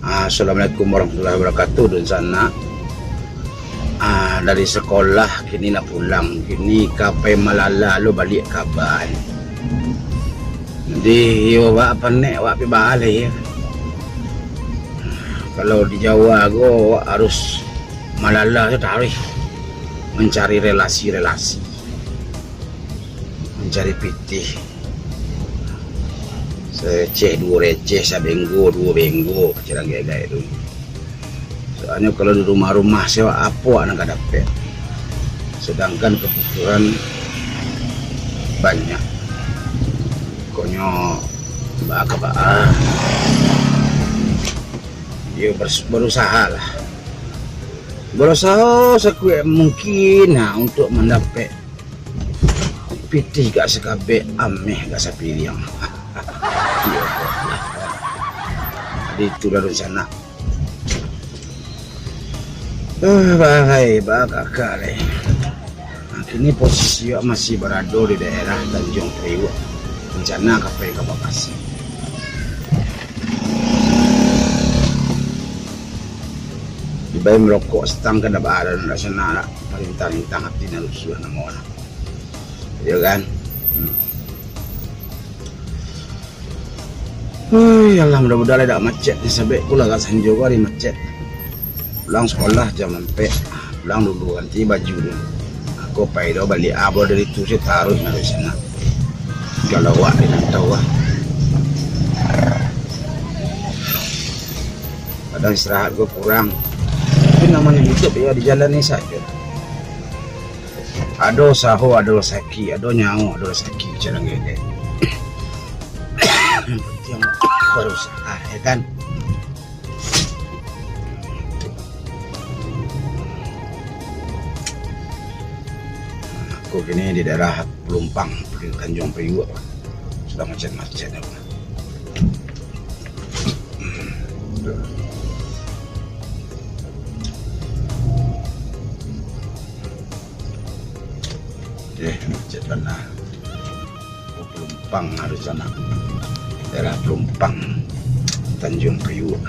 Assalamualaikum warahmatullahi wabarakatuh. Dan sana dari sekolah kini nak pulang, kini kapai malala lo balik kabar. Jadi yo wak panek wak pi balik. Kalau di Jawa go harus malala tu tarik mencari relasi-relasi, mencari pitih. Seceh dua receh sabenggo dua benggo kecil gaya itu. Soalnya kalau di rumah-rumah sewa apa anak gak dapet, sedangkan kebutuhan banyak. Pokoknya baka dia berusaha lah, berusaha sekuat mungkin untuk mendapat pitih gak sekabe ameh gak sapiriang. Itu dah rencana. Bagai kakak leh. Kini posisi masih berada di daerah Tanjung Priok. Rencana kapai ke Bekasi. Dibayar merokok setang ke daerah nasional. Perintah-perintah hati nalusuh nama orang. Ya kan? Allah mudah-mudahan tidak macet ni sebab pula kat Sanjo gua di macet. Pulang sekolah jam 4. Pulang dulu ganti baju dulu. Aku payah balik abah dari tu saya taruh di sana. Kalau awak dia nak tahu lah. Kadang istirahat gua kurang. Tapi namanya hidup ya di jalan ni saja. Ada saho, ada saki, ada nyawa, ada saki cara gede. Yang berusaha ya kan. Aku kini di daerah Pelumpang di Tanjung Priok sudah macet-macet ya. Macet mana Pelumpang harus sana. Daerah Pelumpang Tanjung Priok.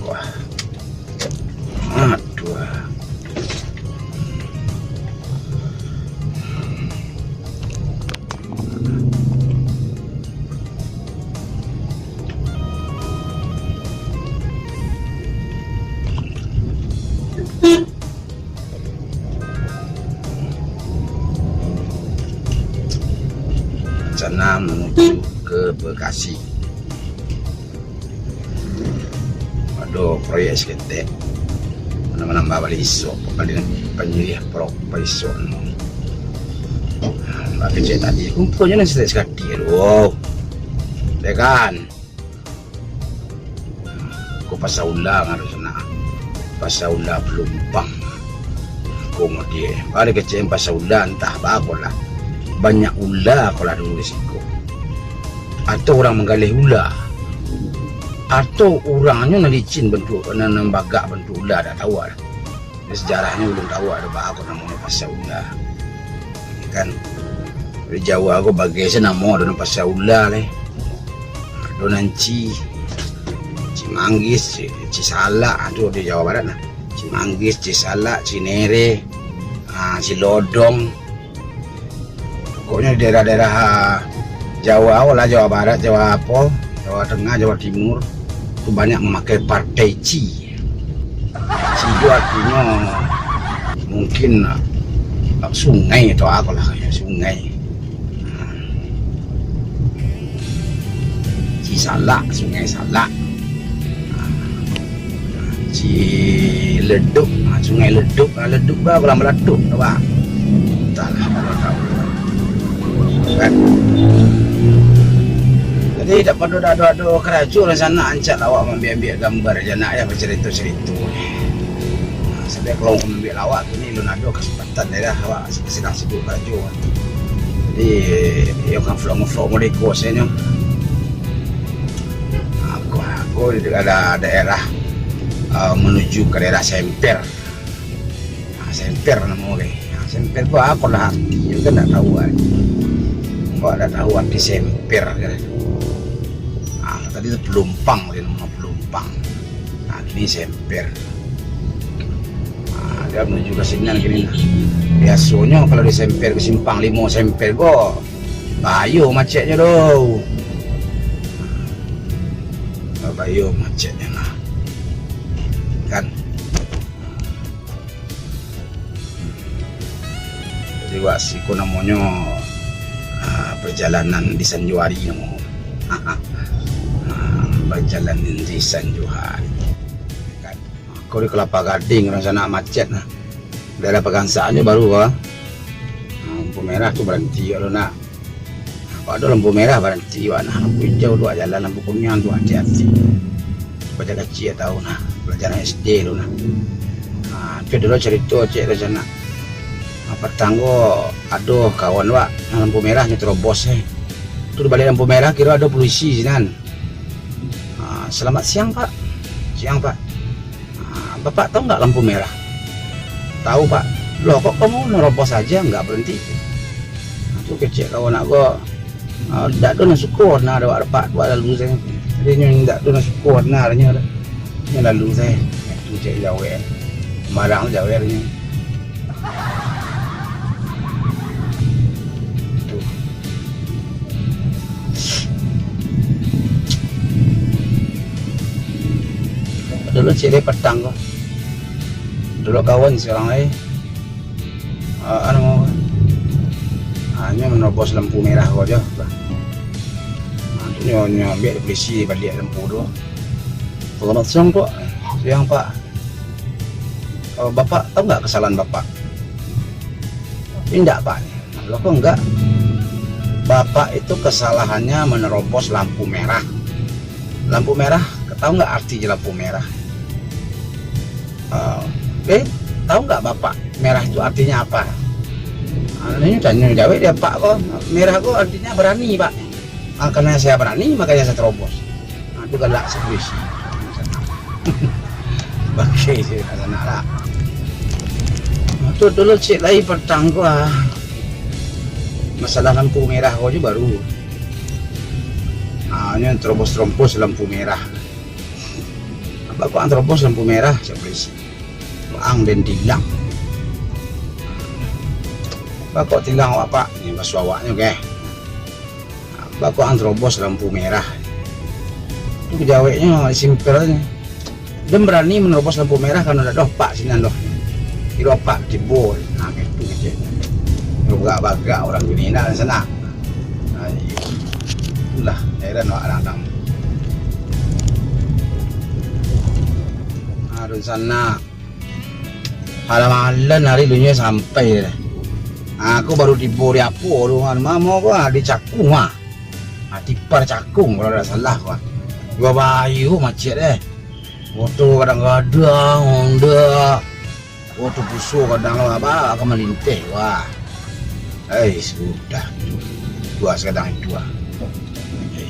Wah, aduh. Rencana menuju ke Bekasi. Aduh, proyek seketek. Mana-mana balik esok, balik penyeliah prok esok. Mbak kecil tadi, kumpulnya nasi sekali. Aduh, dekan. Aku pasal ulang harus nak. Pasal ulang Pelumpang. Aku mau dia. Balik kecil pasal ulang entah apa lah. Banyak ular kalau ada risiko. Atau orang menggalih ular, atau orangnya licin bentuk nembagak bentuk ular dah tahu lah. Sejarahnya belum tahu ada apa namanya pasal ular. Kan di Jawa aku bagi saya nama ada pasal ular leh. Ada nanci, Cimanggis, Cisalak, itu di Jawa Barat lah. Cimanggis, Cisalak, Cinere, Cilodong. Pokoknya di daerah-daerah Jawa, lah Jawa Barat, Jawa apa, Jawa Tengah, Jawa Timur itu banyak memakai partai Ci. Ci itu artinya mungkin sungai atau apa lah, sungai. Ci Salak, sungai Salak. Ci Leduk, sungai Leduk, Leduk berapa lama Leduk, apa? Entahlah kalau tahu. Kan? Jadi tak perlu ada kerajaan sana ancak awak ambil gambar jana ya bercerita-cerita. Sebab kalau ambil awak ni lu ada kesempatan dah awak sedang sibuk kerajaan. Jadi yo kan flow mereka sebenarnya. Aku di daerah menuju ke daerah Semper. Semper namanya. Semper gua aku lah juga tak tahu kan. Kok ada tahu arti semper kan? tadi itu pelumpang, dia nama pelumpang. Nah, ini semper. Nah, dia menuju ke sini gini. Biasanya kalau di semper ke simpang 5 semper kok bayu macetnya doh. Bayu macetnya nah. Kan. Jadi wasiku namanya perjalanan di Sanjuari namanya. Perjalanan di Sanjuari. Kan. Kau di Kelapa Gading orang sana macet nah. Daerah Pegangsaan baru kah? Lampu merah tu berhenti kalau nak. Kalau lampu merah berhenti, nah lampu hijau tu jalan, lampu kuning tu hati-hati. Baca kecil tahu nah, pelajaran SD tu nah. Tu dulu cerita cik di sana. Petanggo, aduh kawan wak, lampu merahnya terobos Tu balik lampu merah kira ada polisi sinan. Selamat siang pak. Siang pak. Bapak tahu nggak lampu merah? Tahu pak. Loh kok kamu nerobos saja nggak berhenti? Tu kecil kawan aku. Tak ada nak syukur nak ada pak buat lalu saya. Dia ni tak ada nak syukur nak nya lalu saya. Tu cik jauh marang jauh ni. Dulu cik dia petang kok. Dulu kawan sekarang mau hanya menerobos lampu merah kau je. Nyonya biar polisi balik lampu tu. Selamat siang pak. Siang pak. Bapak tahu nggak kesalahan bapak? Tidak pak. Loh kok enggak? Bapak itu kesalahannya menerobos lampu merah. Lampu merah, tahu nggak artinya lampu merah? Tahu nggak bapak merah itu artinya apa? Ini tanya jawab dia pak kok merah kok artinya berani pak. Karena saya berani makanya saya terobos. Itu galak sekrisi. Bagi sih sana lah. Itu dulu cik lagi petang gua. Masalah lampu merah kau je baru. Ini terobos lampu merah. Bapak terobos lampu merah sekrisi. Ang dan tilang. Bapak tilang awak pak. Ini basuh awaknya ke. Bapak terobos lampu merah. Itu kejawabnya simpel aja. Dia berani menerobos lampu merah karena ada pak sini doh. Kira pak jebol. Nah itu aja. Bagak orang gini nak sana. Itulah heran awak anak-anak. Harus sana. Malam hari dunia sampai. Aku baru tiba di apa tu kan. Mama aku di Cakung ah. Tipar Cakung kalau tak salah kan. Gua bayu macet Motor kadang-kadang Honda. Motor pusuh kadang apa akan melintih wah. Sudah. Dua sekadang itu ah.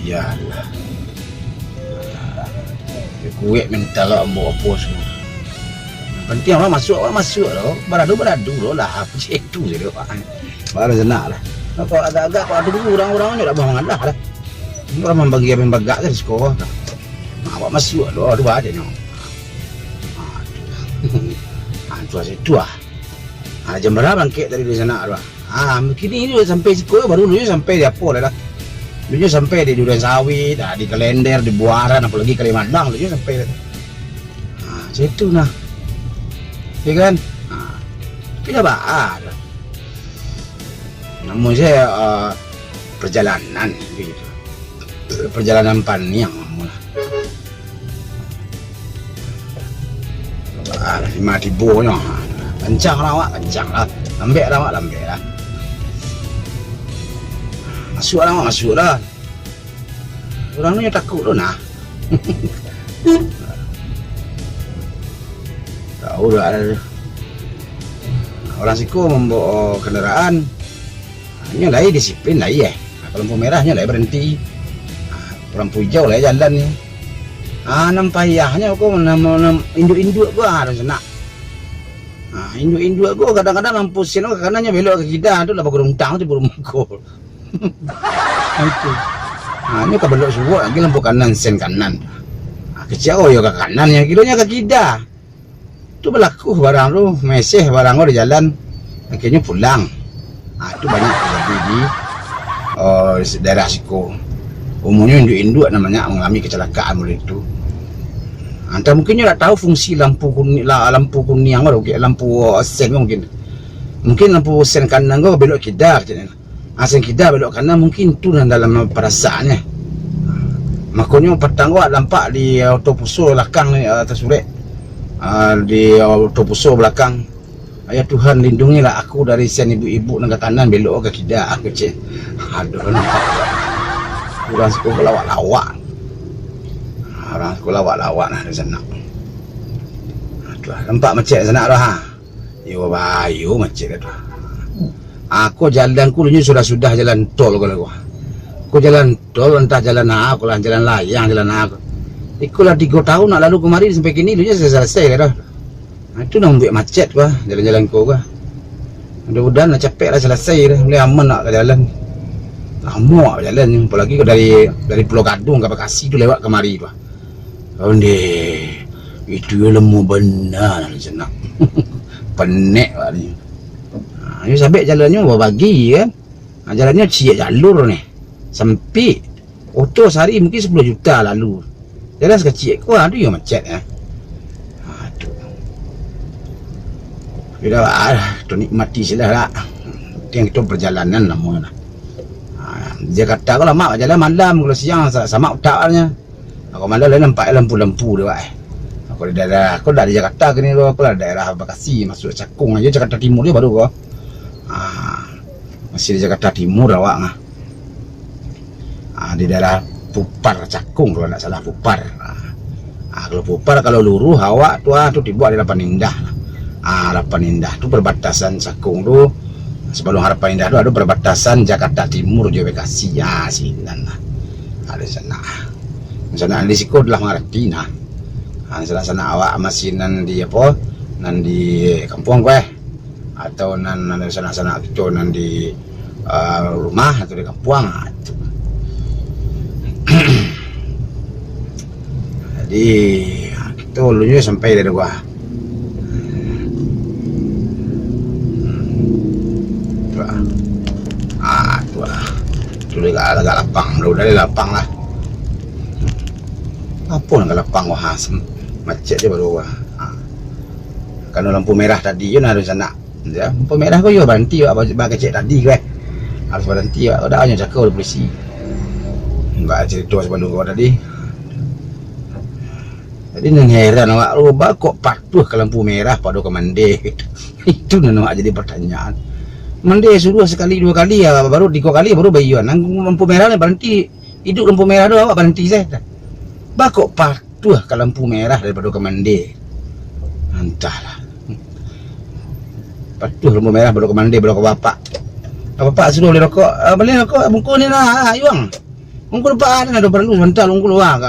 Iyalah. Kuek mental ambo apa semua. Penting orang masuk loh. Beradu loh lah. Apa sih itu je dia pak. Baru senang lah. Kalau agak-agak kalau ada dulu orang-orangnya tak bangun lah. Orang membagi apa yang bagak di sekolah. Awak masuk loh. Aduh ada ni. Itu situ ah. Jam berapa bangkit dari sana tu. Mungkin ini sampai sekolah baru dulu sampai di apa lah. Dulu sampai di Durian Sawit, di Kalender, di Buaran, apalagi Kalimantan dulu sampai. Situ nah. Ya kan? Tidak ada. Namun saya perjalanan gitu. Perjalanan panjang mati bonya. Kencang lah awak, kencang lah. Lambek lah. Masuk lah. Orang ni takut tu nah. Tahu dah ada. Orang siku membawa kenderaan. Hanya lagi disiplin lagi kalau lampu merahnya lagi berhenti. Lampu hijau lagi jalan ni. Nampayahnya aku induk-induk gua harus nak. Induk-induk gua kadang-kadang lampu sen kanannya belok ke kiri tu lah bergeruntang tu bermukul. Itu. Nyo kabelok suruh lagi lampu kanan sen kanan. Kecil yo ke kanan yang kilonya ke kida. Tu berlaku barang tu meseh barang di jalan akhirnya pulang. Itu banyak terjadi di daerah Siko. Umumnya induk-induk namanya mengalami kecelakaan mulai itu. Anda mungkin tak tahu fungsi lampu kuning atau lampu sen mungkin. Mungkin lampu sen kanan kau belok kidar macam ni. Sen kidar belok kanan mungkin tu dalam perasaannya. Makanya petang kau nampak di autopuso belakang ni atas surek. Di autopuso belakang. Ya Tuhan lindungilah aku dari sen ibu-ibu nang kanan belok ke kidar aku cik. Aduh nampak. Orang sekolah lawak-lawak. Orang sekolah lawak-lawak lah di sana. Aduh, nampak macam sana dah ha. Yo bayu macam tu. Aku jalan ku dulu sudah jalan tol kalau aku jalan tol entah jalan aku lah jalan layang jalan aku. Ikulah 3 tahun nak lalu kemari sampai kini dulu selesai dah. Itu nak buat macet bah jalan-jalan ku bah. Mudah-mudahan lah capek lah selesai dah. Boleh aman nak ke jalan. Lama jalan ni. Apalagi kau dari Pulau Gadung ke Bekasi tu lewat kemari tu. Onde itu lemu benar di sana. Penek lah ni. Ini sabit jalannya bagi kan. Jalannya ciak jalur ni. Sempit. Auto sehari mungkin 10 juta lalu. Jalan sekecil ku ada yang macet aduh. Bila tu nikmati silah lah. Yang itu perjalanan namanya. Jakarta kalau lama jalan malam kalau siang sama utaknya. Aku malam lain nampak lampu-lampu dia wah. Aku di daerah Jakarta ke ni aku lah daerah Bekasi masuk Cakung aja Jakarta Timur dia baru kau. Masih di Jakarta Timur awak di daerah Pupar Cakung kalau tak salah Pupar. Kalau Pupar kalau luruh awak tu dibuat di Harapan Indah. Harapan Indah tu perbatasan Cakung tu. Sebelum Harapan Indah tu ada perbatasan Jakarta Timur je Bekasi sinan lah. Ada sana di Siko adalah mengerti nah. Sana awak masih nan di apa? Nan di kampung gue atau nan sana itu nan di rumah atau di kampung itu. Jadi itu lunya sampai dari gua. Tu agak lapang, udah lapang lah. Apa nak lapang wah macet dia baru wah. Kalau lampu merah tadi je harus nak. Ya, lampu merah kau yo berhenti bagi cek tadi ke. Harus berhenti dah hanya cakap oleh polisi. Enggak cerita sebelum kau tadi. Jadi nang heran awak roba kok patuh ke lampu merah pada ke mandi. Itu nak jadi pertanyaan. Mandi suruh sekali 2 kali ya baru 3 kali baru bayuan. Nang lampu merah ni berhenti. Hidup lampu merah tu awak berhenti saya. Bakok patuh ke lampu merah daripada ke mandi. Entahlah. Patuh lampu merah baru ke mandi baru ke bapak. Bapak suruh beli rokok. Beli rokok bungkus ni lah ayuang. Bungkus lepas ada perlu sebentar bungkus luar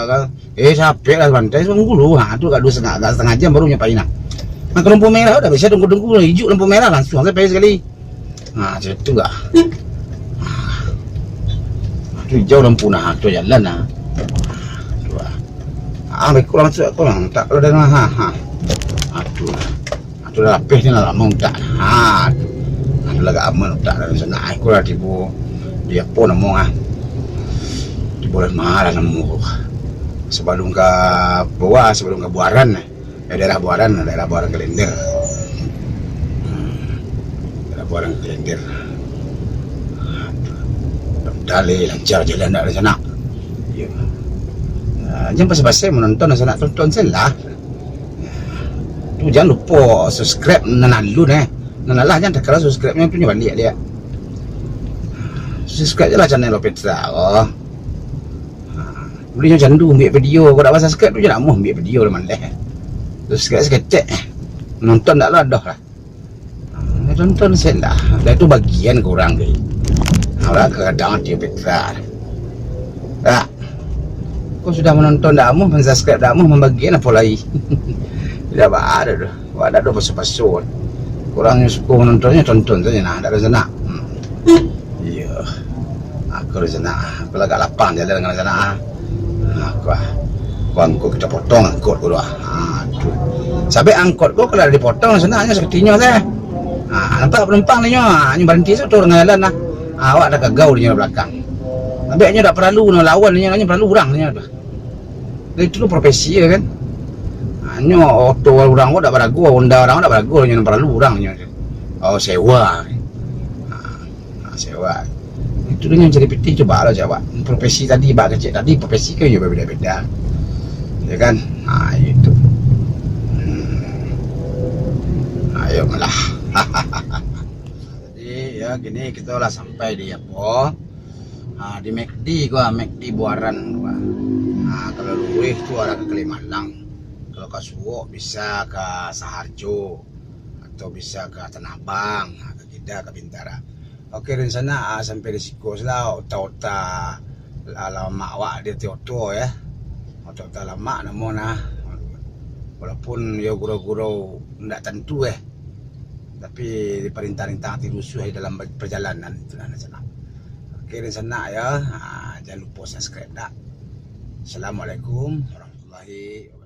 capek lah bantai bungkus luar tu kat 2,5 jam baru nyampai nak. Nah, lampu merah dah bisa tunggu hijau lampu merah langsung saya pergi sekali. Macam tu lah. Tu hijau lampu nah, tu jalan nah. Tu lah. Mereka masuk aku lah. Tak kalau dah tu lah. Tu dah lapis ni lah lama tak. Tu lah aman tak dari sana. Aku lah tibu dia pun nama tibu lah mahal nama. Sebelum ke bawah, sebelum ke Buaran daerah Buaran Kalender. Buaran Kalender. Dale lancar jalan dari sana. Ya. Jangan pasal-pasal menonton sana tonton salah. Tu jangan lupa subscribe nanalu Nanalah jangan kalau subscribe-nya punya balik dia. Subscribe je lah channel Petra. Boleh candu ambil video. Kau tak pasal subscribe tu je nak ambil video lah mana. Subscribe sekecek. Nonton tak lah dah lah. Tonton salah. Dan itu bagian kurang ke. Orang kadang dia Petra. Tak. Kau sudah menonton dah mu, subscribe dah mu, membagian apa lagi? Tidak ada dah. Ada dah pasal-pasal. Kurang yang suka menontonnya tonton saja nah, tak ada sana. Ya. Aku di sana. Aku agak lapang jalan dengan sana. Aku angkut kita potong angkut aku dah. Aduh. Sampai angkut aku kalau dipotong senangnya sepertinya teh. Nampak penumpang ni nyo berhenti satu orang jalan lah. Awak dah kagau di belakang. Tapi nya tak perlu nak lawan nya perlu orang nya dah. Itu profesi ya kan. Nyo auto orang kok tak beragu, Honda orang tak beragu nya perlu orang nya. Oh sewa. Sewa. Itu dengan jadi peti coba lah jawab. Profesi tadi bak kecil tadi profesi ke juga beda-beda. Ya kan? Itu. Ayo malah. Jadi ya gini kita lah sampai di apa? Di McD gua, McD Buaran gua. Kalau luwih tu ada ke Kalimalang. Kalau ke Suwok bisa ke Saharjo atau bisa ke Tanah Abang, ke Kedah, ke Bintara. Okey dari sana sampai di Siko lah, otak-otak lama awak dia tua ya. Otak-otak lama namun walaupun ya gurau-gurau tidak tentu tapi diperintah-perintah rusuh dalam perjalanan itu lah sana. Okey dari sana ya, jangan lupa subscribe dah. Assalamualaikum warahmatullahi wabarakatuh.